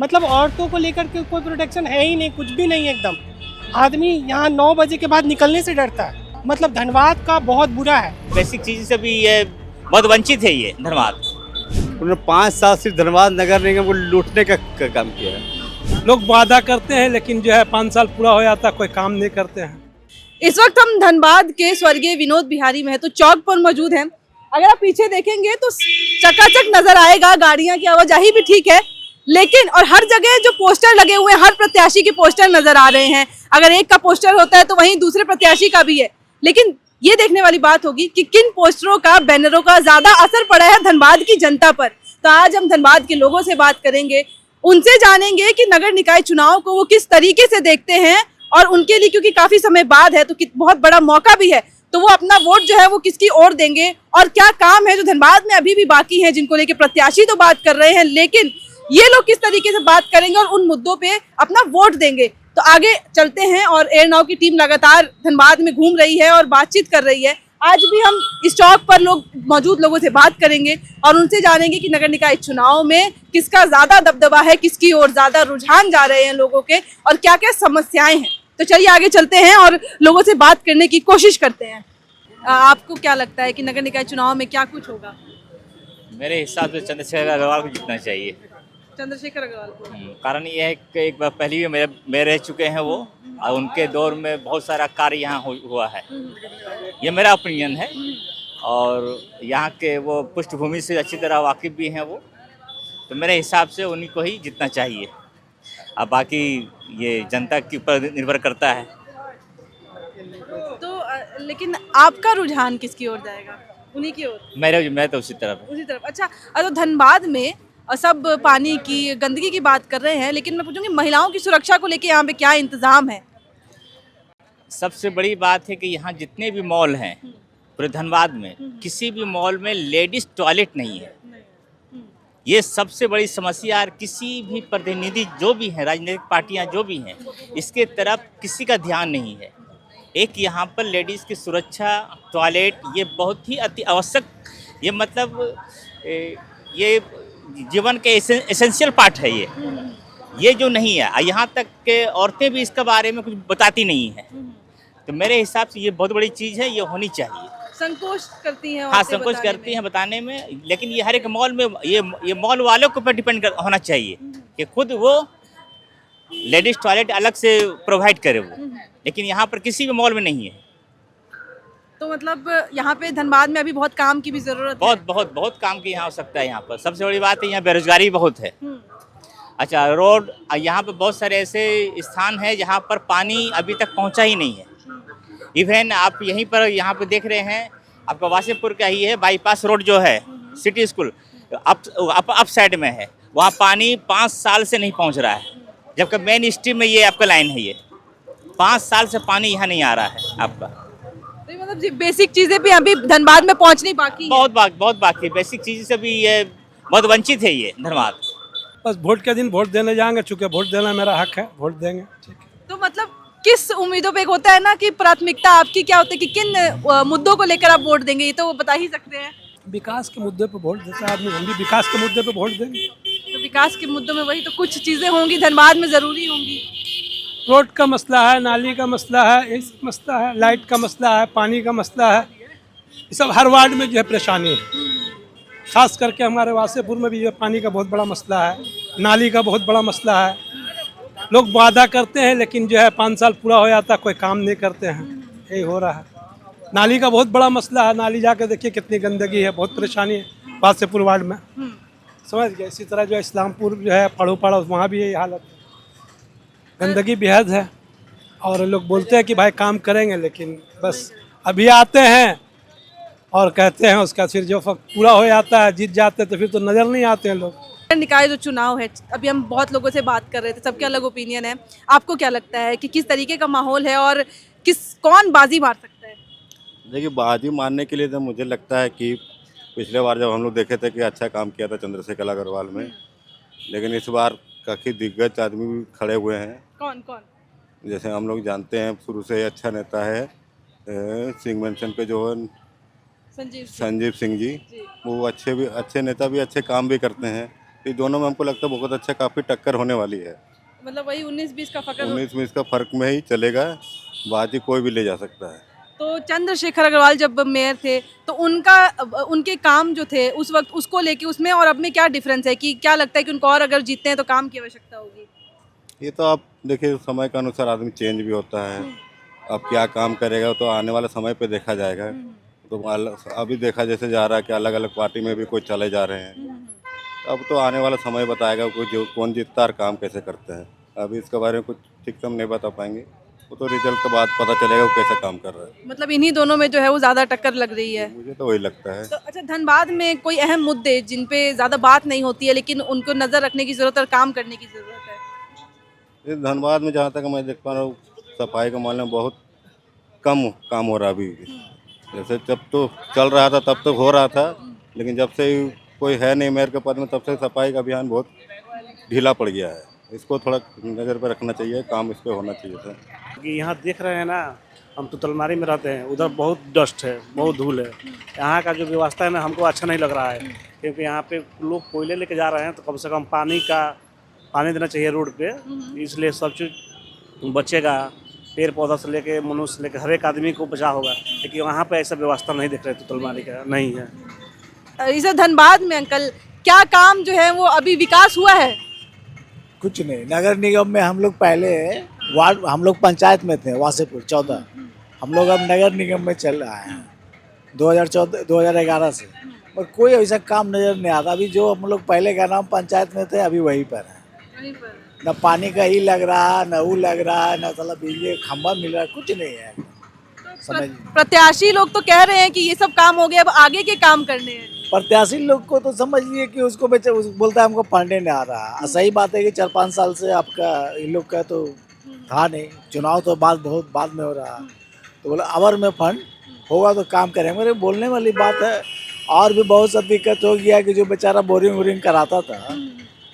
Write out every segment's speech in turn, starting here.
मतलब औरतों को लेकर के कोई प्रोटेक्शन है ही नहीं, कुछ भी नहीं एकदम। आदमी यहाँ 9 बजे के बाद निकलने से डरता है। मतलब धनबाद का बहुत बुरा है। बेसिक चीज से भी ये बहुत वंचित है ये धनबाद। उन्होंने 5 साल सिर्फ धनबाद नगर निगम को लूटने का काम किया है। लोग वादा करते हैं लेकिन जो है 5 साल पूरा हो जाता कोई काम नहीं करते हैं। इस वक्त हम धनबाद के स्वर्गीय विनोद बिहारी महतो चौक पर मौजूद हैं। अगर आप पीछे देखेंगे तो चकाचक नजर आएगा, गाड़ियां की आवाजाही भी ठीक है, लेकिन और हर जगह जो पोस्टर लगे हुए हैं, हर प्रत्याशी के पोस्टर नजर आ रहे हैं। अगर एक का पोस्टर होता है तो वहीं दूसरे प्रत्याशी का भी है, लेकिन ये देखने वाली बात होगी कि किन पोस्टरों का, बैनरों का ज्यादा असर पड़ा है धनबाद की जनता पर। तो आज हम धनबाद के लोगों से बात करेंगे, उनसे जानेंगे कि नगर निकाय चुनाव को वो किस तरीके से देखते हैं, और उनके लिए क्योंकि काफी समय बाद है तो बहुत बड़ा मौका भी है, तो वो अपना वोट जो है वो किसकी ओर देंगे, और क्या काम है जो धनबाद में अभी भी बाकी है जिनको लेके प्रत्याशी तो बात कर रहे हैं, लेकिन ये लोग किस तरीके से बात करेंगे और उन मुद्दों पे अपना वोट देंगे। तो आगे चलते हैं और एयर नाउ की टीम लगातार धनबाद में घूम रही है और बातचीत कर रही है। आज भी हम इस चौक पर मौजूद लोगों से बात करेंगे और उनसे जानेंगे कि नगर निकाय चुनाव में किसका ज्यादा दबदबा है, किसकी ओर ज्यादा रुझान जा रहे हैं लोगों के, और क्या क्या समस्याएं हैं। तो चलिए आगे चलते हैं और लोगों से बात करने की कोशिश करते हैं। आपको क्या लगता है कि नगर निकाय चुनाव में क्या कुछ होगा? मेरे हिसाब से चंद्रशेखर अग्रवाल को जीतना चाहिए। चंद्रशेखर अग्रवाल को? कारण ये है कि एक बार पहले भी मेरे रह चुके हैं वो, और उनके दौर में बहुत सारा कार्य यहाँ हुआ है। ये मेरा ओपिनियन है, और यहाँ के वो पृष्ठभूमि से अच्छी तरह वाकिफ भी हैं वो, तो मेरे हिसाब से उन्हीं को ही जीतना चाहिए। अब बाकी ये जनता के ऊपर निर्भर करता है। तो लेकिन आपका रुझान किसकी ओर जाएगा? उन्हीं की ओर? मैं तो उसी तरफ। उसी तरफ। अच्छा, तो धनबाद में सब पानी की, गंदगी की बात कर रहे हैं, लेकिन मैं पूछूंगी महिलाओं की सुरक्षा को लेके यहाँ पे क्या इंतजाम है? सबसे बड़ी बात है कि यहाँ जितने भी मॉल हैं पूरे धनबाद में, किसी भी मॉल में लेडीज टॉयलेट नहीं है। ये सबसे बड़ी समस्या है। किसी भी प्रतिनिधि जो भी हैं, राजनीतिक पार्टियां जो भी हैं, इसके तरफ किसी का ध्यान नहीं है। एक यहाँ पर लेडीज़ की सुरक्षा, टॉयलेट, ये बहुत ही अति आवश्यक, ये मतलब ये जीवन के एसेंशियल पार्ट है। ये जो नहीं है, यहाँ तक के औरतें भी इसके बारे में कुछ बताती नहीं हैं। तो मेरे हिसाब से ये बहुत बड़ी चीज़ है, ये होनी चाहिए। संकोच करती हैं? हाँ, संकोच करती हैं बताने में, लेकिन ये हर एक मॉल में ये मॉल वालों के ऊपर डिपेंड होना चाहिए कि खुद वो लेडीज टॉयलेट अलग से प्रोवाइड करे वो, लेकिन यहाँ पर किसी भी मॉल में नहीं है। तो मतलब यहाँ पे धनबाद में अभी बहुत काम की भी जरूरत बहुत है। बहुत बहुत काम की यहाँ हो सकता है। यहाँ पर सबसे बड़ी बात है यहाँ बेरोजगारी बहुत है। अच्छा, रोड, यहाँ पर बहुत सारे ऐसे स्थान हैं जहाँ पर पानी अभी तक पहुँचा ही नहीं है। इवन आप यहीं पर यहाँ पर देख रहे हैं, आपका वासेपुर का ही है, बाईपास रोड जो है सिटी स्कूल अप साइड में है, वहाँ पानी 5 साल से नहीं पहुँच रहा है, जबकि मेन स्ट्रीम में ये आपका लाइन है। ये 5 साल से पानी यहाँ नहीं आ रहा है आपका। तो मतलब बेसिक चीजें भी अभी धनबाद में पहुँचनी बाकी है। बहुत बाकी, बेसिक चीज़ से भी ये बहुत वंचित है ये धनबाद। बस वोट के दिन वोट देने जाएंगे, चूँकि वोट देना मेरा हक है, वोट देंगे। ठीक है। तो मतलब किस उम्मीदों पे होता है ना कि प्राथमिकता आपकी क्या होती है कि किन मुद्दों को लेकर आप वोट देंगे, ये तो वो बता ही सकते हैं। विकास के मुद्दे पर वोट देता है आदमी, हम भी विकास के मुद्दे पर वोट देंगे। तो विकास के मुद्दों में वही तो कुछ चीजें होंगी धनबाद में जरूरी होंगी। रोड का मसला है, नाली का मसला है, इस मसला है, लाइट का मसला है, पानी का मसला है, ये सब हर वार्ड में जो है परेशानी है। खास करके हमारे वासेपुर में भी जो पानी का बहुत बड़ा मसला है, नाली का बहुत बड़ा मसला है। लोग वादा करते हैं लेकिन जो है 5 साल पूरा हो जाता कोई काम नहीं करते हैं, यही हो रहा है। नाली का बहुत बड़ा मसला है, नाली जाकर देखिए कितनी गंदगी है, बहुत परेशानी है वासेपुर वार्ड में, समझ गए। इसी तरह जो है इस्लामपुर जो है पड़ोपाड़ा, वहाँ भी यही हालत है, गंदगी बेहद है। और लोग बोलते हैं कि भाई काम करेंगे, लेकिन बस अभी आते हैं और कहते हैं, उसका फिर जो पूरा हो जाता है, जीत जाते हैं, तो फिर तो नज़र नहीं आते हैं लोग। निकाय जो चुनाव है, अभी हम बहुत लोगों से बात कर रहे थे, सबके अलग ओपिनियन है। आपको क्या लगता है कि किस तरीके का माहौल है और कौन बाजी मार सकता है? देखिए, बाजी मारने के लिए तो मुझे लगता है कि पिछले बार जब हम लोग देखे थे कि अच्छा काम किया था चंद्रशेखर अग्रवाल में, लेकिन इस बार काफ़ी दिग्गज आदमी भी खड़े हुए हैं। कौन कौन? जैसे हम लोग जानते हैं शुरू से अच्छा नेता है सिंह मेंशन पे जो है संजीव सिंह जी, वो अच्छे नेता भी अच्छे काम भी करते हैं, तो दोनों में हमको लगता है बहुत अच्छा काफ़ी टक्कर होने वाली है। मतलब वही 19-20 का फर्क 19-20 का फर्क में ही चलेगा, बाजी कोई भी ले जा सकता है। तो चंद्रशेखर अग्रवाल जब मेयर थे तो उनके काम जो थे उस वक्त उसको लेके उसमें और अब में क्या डिफरेंस है, कि क्या लगता है कि उनको और अगर जीतते हैं तो काम की आवश्यकता होगी? ये तो आप देखिए समय के अनुसार आदमी चेंज भी होता है। अब क्या काम करेगा तो आने वाले समय पे देखा जाएगा। तो अभी देखा जैसे जा रहा है कि अलग अलग पार्टी में भी कोई चले जा रहे हैं। अब तो आने वाला समय बताएगा कोई जो कौन जीतता है और काम कैसे करते हैं। अभी इसके बारे में कुछ ठीक से हम नहीं बता पाएंगे, वो तो रिजल्ट के बाद पता चलेगा वो कैसे काम कर रहा है। मतलब इन्हीं दोनों में जो है वो ज़्यादा टक्कर लग रही है। मुझे तो वही लगता है। तो अच्छा, धनबाद में कोई अहम मुद्दे जिन पे ज़्यादा बात नहीं होती है लेकिन उनको नज़र रखने की ज़रूरत और काम करने की ज़रूरत है? इस धनबाद में जहाँ तक मैं देख पा रहा हूँ, सफाई के मामले में बहुत कम काम हो रहा अभी। जैसे जब तो चल रहा था तब तो हो रहा था, लेकिन जब से कोई है नहीं मेयर के पद में तब से सफाई का अभियान बहुत ढीला पड़ गया है। इसको थोड़ा नज़र पर रखना चाहिए, काम इस पर होना चाहिए था। कि यहाँ देख रहे हैं ना, हम तो तलमारी में रहते हैं, उधर बहुत डस्ट है, बहुत धूल है। यहाँ का जो व्यवस्था है ना हमको अच्छा नहीं लग रहा है, क्योंकि यहाँ पे लोग कोयले लेके जा रहे हैं तो कम से कम पानी देना चाहिए रोड पे, इसलिए सब चीज़ बचेगा। पेड़ पौधा से लेके मनुष्य से लेके हर एक आदमी को बचा होगा, लेकिन वहाँ पे ऐसा व्यवस्था नहीं दिख रहा है, तो तलमारी का नहीं है। इस धनबाद में अंकल क्या काम जो है वो अभी विकास हुआ है? कुछ नहीं। नगर निगम में हम लोग पहले वार्ड, हम लोग पंचायत में थे वासेपुर 14, हम लोग अब नगर निगम में चल रहा है 2011 से, और कोई ऐसा काम नज़र नहीं आता। अभी जो हम लोग पहले का नाम पंचायत में थे अभी वहीं पर है। न पानी का ही लग रहा, न वो लग रहा, न साला बिजली का खंभा मिल रहा, कुछ नहीं है। समझ प्रत्याशी लोग तो कह रहे हैं कि ये सब काम हो गया, अब आगे के काम करने हैं। प्रत्याशी लोग को तो समझिए कि उसको बोलता है हमको फंडे नहीं आ रहा। सही बात है कि 4-5 साल से आपका इन लोग का तो था नहीं, चुनाव तो बहुत बाद में हो रहा, तो बोला अवर में फंड होगा तो काम करेंगे। मेरे बोलने वाली बात है। और भी बहुत सा दिक्कत हो गया कि जो बेचारा बोरिंग वोरिंग कराता था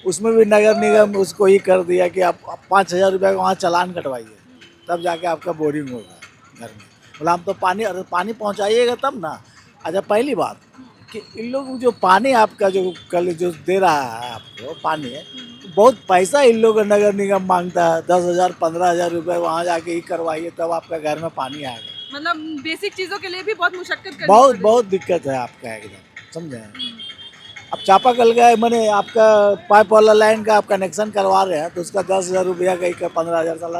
उसमें भी नगर निगम उसको ही कर दिया कि आप 5,000 रुपये का वहाँ चालान कटवाइए, तब जाके आपका बोरिंग होगा घर में। बोला हम तो पानी पहुँचाइएगा तब ना। अच्छा, पहली बात कि इन लोग जो पानी आपका जो कल जो दे रहा है आपको पानी है, तो बहुत पैसा इन लोग नगर निगम मांगता है। 10,000 15,000 रुपये वहाँ जाके ही करवाइए तब आपका घर में पानी आएगा। मतलब बेसिक चीज़ों के लिए भी बहुत मुशक्कत करनी बहुत दिक्कत है आपका एकदम, समझे। अब चापाकल का मैंने आपका पाइप वाला लाइन का आप कनेक्शन करवा रहे हैं तो उसका 10,000 रुपया का 15,000 साल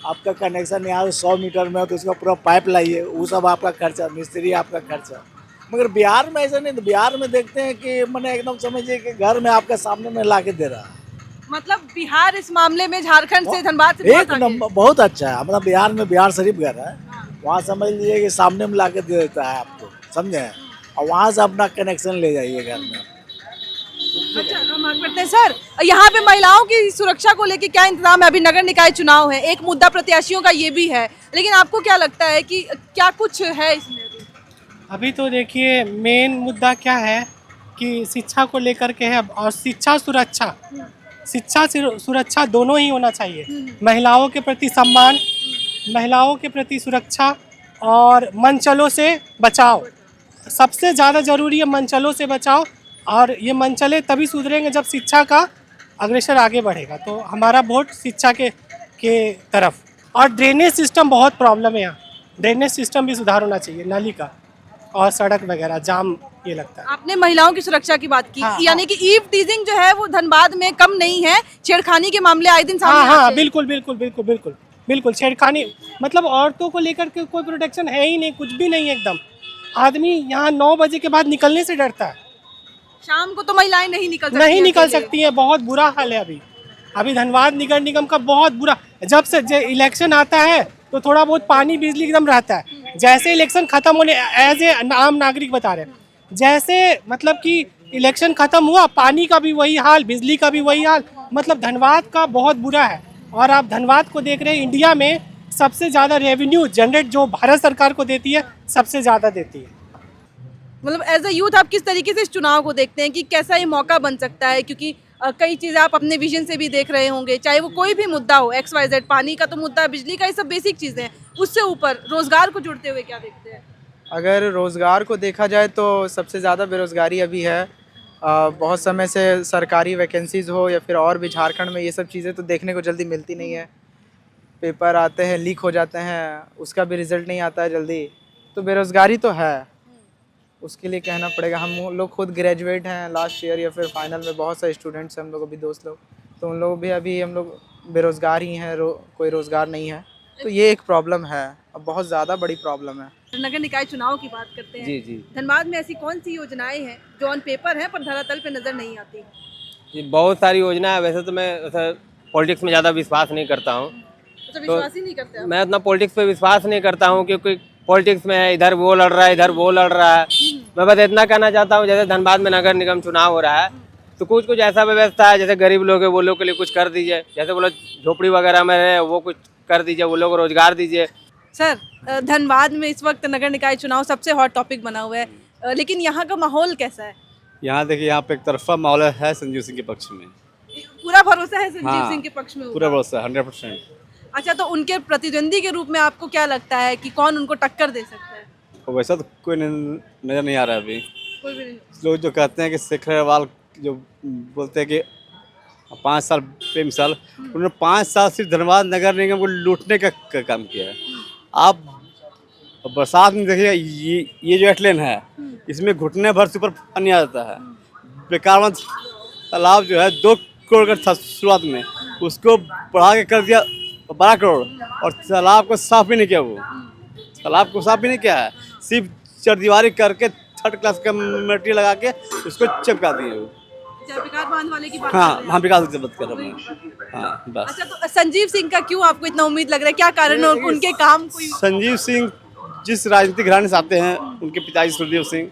आपका कनेक्शन यहाँ 100 मीटर में हो तो उसका पूरा पाइप लाइए, वो सब आपका खर्चा, मिस्त्री आपका खर्चा। मगर बिहार में ऐसा नहीं। तो बिहार में देखते हैं कि मैंने एकदम समझिए कि घर में आपके सामने में ला के दे रहा है। मतलब बिहार इस मामले में झारखंड से, धनबाद से एक नंबर बहुत अच्छा है। मतलब बिहार में बिहार शरीफ घर है, वहाँ समझ लीजिए कि सामने में ला के दे देता है आपको, समझे, और वहाँ से अपना कनेक्शन ले जाइए घर में। अच्छा, हम आगे बढ़ते हैं सर। यहाँ पे महिलाओं की सुरक्षा को लेके क्या इंतजाम है? अभी नगर निकाय चुनाव है, एक मुद्दा प्रत्याशियों का ये भी है, लेकिन आपको क्या लगता है कि क्या कुछ है इसमें? अभी तो देखिए मेन मुद्दा क्या है कि शिक्षा को लेकर के है, और शिक्षा सुरक्षा दोनों ही होना चाहिए। महिलाओं के प्रति सम्मान, महिलाओं के प्रति सुरक्षा और मनचलों से बचाव सबसे ज़्यादा ज़रूरी है। मनचलों से बचाव, और ये मनचले तभी सुधरेंगे जब शिक्षा का अग्रसर आगे बढ़ेगा। तो हमारा वोट शिक्षा के तरफ। और ड्रेनेज सिस्टम बहुत प्रॉब्लम है यहाँ, ड्रेनेज सिस्टम भी सुधार होना चाहिए, नाली का और सड़क वगैरह जाम ये लगता है। आपने महिलाओं की सुरक्षा की बात की, हाँ, यानी कि ईव टीजिंग जो है वो धनबाद में कम नहीं है, छेड़खानी के मामले आए दिन सामने आते हैं। बिल्कुल छेड़खानी, मतलब औरतों को लेकर के कोई प्रोटेक्शन है ही नहीं, कुछ भी नहीं है एकदम। आदमी यहाँ 9 बजे के बाद निकलने से डरता है। शाम को तो महिलाएं नहीं निकल सकती है, बहुत बुरा हाल है अभी धनबाद नगर निगम का बहुत बुरा। जब से इलेक्शन आता है तो थोड़ा बहुत पानी बिजली एकदम रहता है। जैसे इलेक्शन खत्म होने, एज ए आम नागरिक बता रहे हैं, जैसे मतलब कि इलेक्शन खत्म हुआ, पानी का भी वही हाल, बिजली का भी वही हाल। मतलब धनबाद का बहुत बुरा है। और आप धनबाद को देख रहे हैं, इंडिया में सबसे ज़्यादा रेवेन्यू जनरेट जो भारत सरकार को देती है, सबसे ज़्यादा देती है। मतलब एज अ यूथ आप किस तरीके से इस चुनाव को देखते हैं कि कैसा ये मौका बन सकता है? क्योंकि कई चीज़ें आप अपने विजन से भी देख रहे होंगे, चाहे वो कोई भी मुद्दा हो, XYZ, पानी का तो मुद्दा, बिजली का, ये सब बेसिक चीज़ें हैं। उससे ऊपर रोजगार को जुड़ते हुए क्या देखते हैं? अगर रोज़गार को देखा जाए तो सबसे ज़्यादा बेरोज़गारी अभी है, बहुत समय से सरकारी वैकेंसीज़ हो या फिर और भी झारखंड में ये सब चीज़ें तो देखने को जल्दी मिलती नहीं है। पेपर आते हैं, लीक हो जाते हैं, उसका भी रिज़ल्ट नहीं आता है जल्दी। तो बेरोज़गारी तो है, उसके लिए कहना पड़ेगा। हम लोग खुद ग्रेजुएट हैं लास्ट ईयर या फिर फाइनल में, बहुत सारे स्टूडेंट्स हैं हम लोग, अभी दोस्त लोग, तो उन लोग भी अभी हम लोग बेरोज़गार ही हैं, कोई रोज़गार नहीं है। तो ये एक प्रॉब्लम है, अब बहुत ज़्यादा बड़ी प्रॉब्लम है। नगर निकाय चुनाव की बात करते हैं। जी जी धनबाद में ऐसी कौन सी योजनाएं हैं जो ऑन पेपर हैं पर धरातल पे नजर नहीं आती? जी, बहुत सारी योजना है। वैसे तो मैं पॉलिटिक्स में ज़्यादा विश्वास नहीं करता हूँ, तो विश्वास ही नहीं करते आप? मैं उतना पॉलिटिक्स पे विश्वास नहीं करता हूँ, क्योंकि पॉलिटिक्स में है, इधर वो लड़ रहा है, इधर वो लड़ रहा है। मैं बस इतना कहना चाहता हूँ, जैसे धनबाद में नगर निगम चुनाव हो रहा है, तो कुछ ऐसा व्यवस्था है, जैसे गरीब लोग है वो लोग के लिए कुछ कर दीजिए, जैसे वो लोग झोपड़ी वगैरह में रहे वो कुछ कर दीजिए, वो लोग को रोजगार दीजिए। सर, धनबाद में इस वक्त नगर निकाय चुनाव सबसे हॉट टॉपिक बना हुआ है, लेकिन यहाँ का माहौल कैसा है? यहाँ देखिए, यहाँ पे एक तरफा माहौल है संजीव सिंह के पक्ष में। पूरा भरोसा है संजीव हाँ, सिंह के पक्ष में होगा? पूरा भरोसा 100%। अच्छा, तो उनके प्रतिद्वंदी के रूप में आपको क्या लगता है कि कौन उनको टक्कर दे सकता है? तो वैसा तो कोई नज़र नहीं आ रहा है अभी। कोई भी नहीं। लोग जो कहते हैं कि शेखर अग्रवाल जो बोलते हैं कि 5 साल पे मिसाल, उन्होंने 5 साल सिर्फ धनबाद नगर निगम को लूटने का काम किया है। आप बरसात में देखिए, ये जो एटलेन है, इसमें घुटने भर से ऊपर पानी आ जाता है। बेकार तालाब जो है 2 करोड़ का था शुरुआत में, उसको बढ़ा के कर दिया 12 करोड़, और तालाब को साफ भी नहीं किया। वो तालाब को साफ भी नहीं किया है, सिर्फ चरदीवारी करके 3rd क्लास का मटेरियल लगा के उसको चिपका दिए। वो विकास बांध वाले की बात हाँ, कर रहे हैं? हम विकास की बात कर रहे हैं। हाँ, बस। अच्छा, तो संजीव सिंह का क्यों आपको इतना उम्मीद लग रहा है? क्या कारण है उनके काम कोई? संजीव सिंह जिस राजनीतिक घराने से आते हैं, उनके पिताजी सुखदेव सिंह,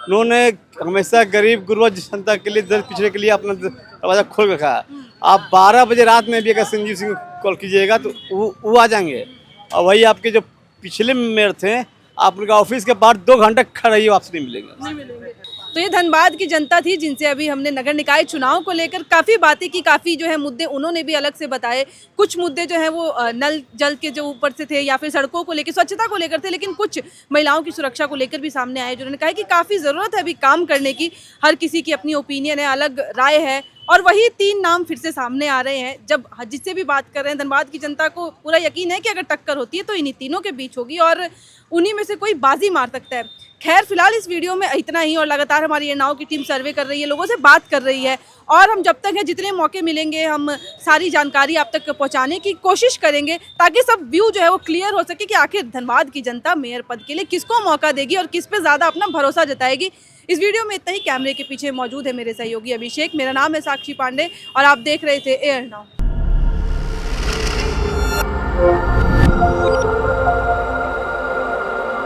उन्होंने हमेशा गरीब गुरबा जनता के लिए, दर पिछड़े के लिए अपना दरवाजा खोल रखा है। आप 12 बजे रात में भी अगर संजीव सिंह को कॉल कीजिएगा तो वो आ जाएंगे। और वही आपके जो पिछले मेयर थे, आप उनका ऑफिस के बाहर 2 घंटे खड़े रहिए, वापस नहीं मिलेंगे। तो ये धनबाद की जनता थी जिनसे अभी हमने नगर निकाय चुनाव को लेकर काफ़ी बातें की, काफ़ी जो है मुद्दे उन्होंने भी अलग से बताए। कुछ मुद्दे जो है वो नल जल के जो ऊपर से थे, या फिर सड़कों को लेकर, स्वच्छता को लेकर थे, लेकिन कुछ महिलाओं की सुरक्षा को लेकर भी सामने आए, जिन्होंने कहा कि काफ़ी ज़रूरत है अभी काम करने की। हर किसी की अपनी ओपिनियन है, अलग राय है, और वही 3 नाम फिर से सामने आ रहे हैं। जब जिससे भी बात कर रहे हैं, धनबाद की जनता को पूरा यकीन है कि अगर टक्कर होती है तो इन्हीं तीनों के बीच होगी, और उन्हीं में से कोई बाजी मार सकता है। खैर, फिलहाल इस वीडियो में इतना ही, और लगातार हमारी एनाउ की टीम सर्वे कर रही है, लोगों से बात कर रही है, और हम जब तक है जितने मौके मिलेंगे हम सारी जानकारी आप तक पहुंचाने की कोशिश करेंगे, ताकि सब व्यू जो है वो क्लियर हो सके कि आखिर धनबाद की जनता मेयर पद के लिए किसको मौका देगी और किस पे ज़्यादा अपना भरोसा जताएगी। इस वीडियो में इतना ही। कैमरे के पीछे मौजूद है मेरे सहयोगी अभिषेक, मेरा नाम है साक्षी पांडे, और आप देख रहे थे एयर नाउ।